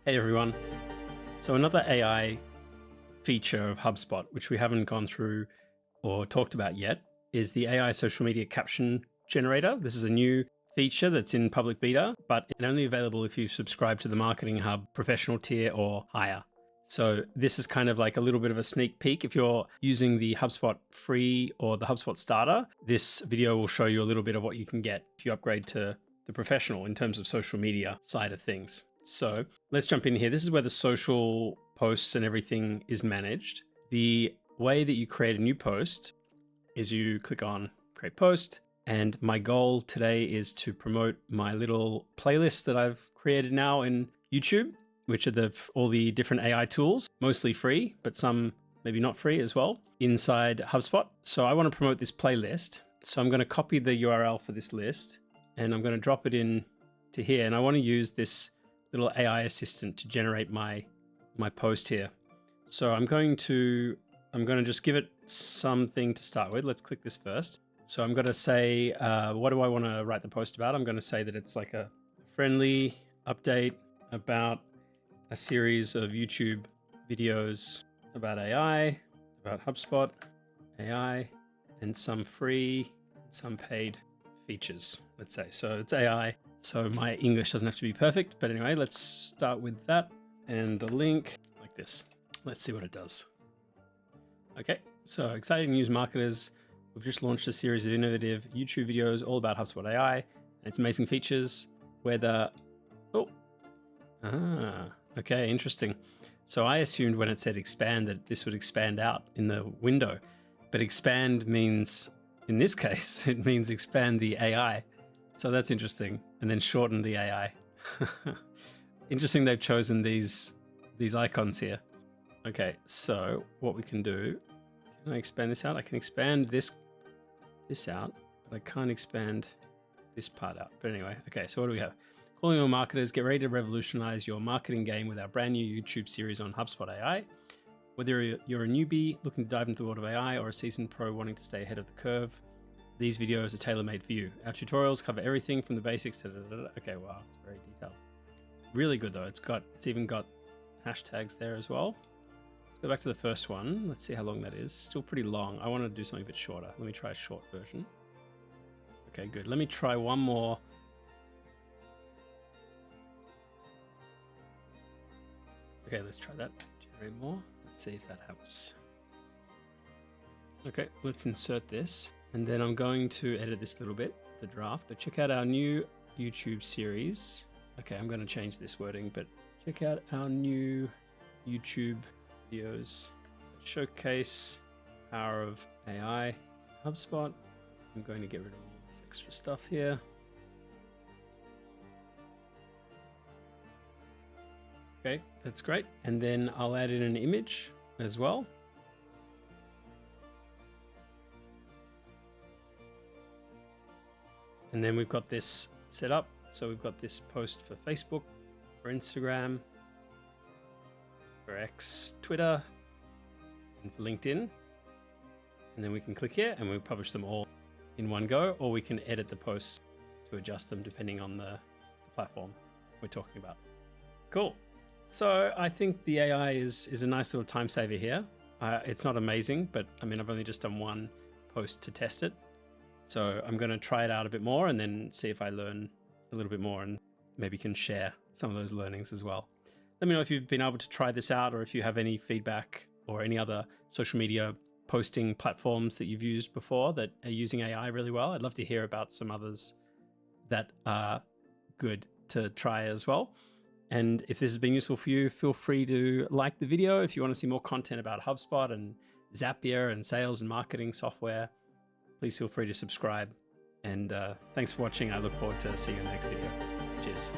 Hey everyone. So another AI feature of HubSpot, which we haven't gone through or talked about yet, is the AI social media caption generator. This is a new feature that's in public beta, but it's only available if you subscribe to the Marketing Hub professional tier or higher. So this is kind of like a little bit of a sneak peek. If you're using the HubSpot free or the HubSpot starter, this video will show you a little bit of what you can get if you upgrade to the professional in terms of social media side of things. So let's jump in here. This is where the social posts and everything is managed. The way that you create a new post is you click on create post. And my goal today is to promote my little playlist that I've created now in YouTube, which are all the different AI tools, mostly free, but some maybe not free as well, inside HubSpot. So I want to promote this playlist. So I'm going to copy the URL for this list and I'm going to drop it in to here. And I want to use this little AI assistant to generate my post here. So I'm going to just give it something to start with. Let's click this first. So I'm going to say, what do I want to write the post about? I'm going to say that it's like a friendly update about a series of YouTube videos about AI, about HubSpot, AI, and some free, some paid features, let's say. So it's AI. So my English doesn't have to be perfect, but anyway, let's start with that and the link like this. Let's see what it does. Okay, so exciting news, marketers. We've just launched a series of innovative YouTube videos all about HubSpot AI and its amazing features. Okay, interesting. So I assumed when it said expand that this would expand out in the window, but expand means, in this case, it means expand the AI. So that's interesting. And then shorten the AI. Interesting they've chosen these icons here. Okay, so what we can do, can I expand this out? I can expand this out, but I can't expand this part out. But anyway, okay, so what do we have? Calling all marketers, get ready to revolutionize your marketing game with our brand new YouTube series on HubSpot AI. Whether you're a newbie looking to dive into the world of AI or a seasoned pro wanting to stay ahead of the curve, these videos are tailor-made for you. Our tutorials cover everything from the basics to okay, wow, it's very detailed. Really good though. It's even got hashtags there as well. Let's go back to the first one. Let's see how long that is. Still pretty long. I want to do something a bit shorter. Let me try a short version. Okay, good. Let me try one more. Okay, let's try that. Generate more. Let's see if that helps. Okay, let's insert this. And then I'm going to edit this a little bit, the draft. But check out our new YouTube series. Okay, I'm going to change this wording, but check out our new YouTube videos. Showcase power of AI, HubSpot. I'm going to get rid of all this extra stuff here. Okay, that's great. And then I'll add in an image as well. And then we've got this set up. So we've got this post for Facebook, for Instagram, for X, Twitter, and for LinkedIn. And then we can click here and we'll publish them all in one go, or we can edit the posts to adjust them depending on the platform we're talking about. Cool. So I think the AI is a nice little time saver here. It's not amazing, but I mean, I've only just done one post to test it. So I'm going to try it out a bit more and then see if I learn a little bit more and maybe can share some of those learnings as well. Let me know if you've been able to try this out or if you have any feedback or any other social media posting platforms that you've used before that are using AI really well. I'd love to hear about some others that are good to try as well. And if this has been useful for you, feel free to like the video. If you want to see more content about HubSpot and Zapier and sales and marketing software, please feel free to subscribe. And thanks for watching. I look forward to seeing you in the next video. Cheers.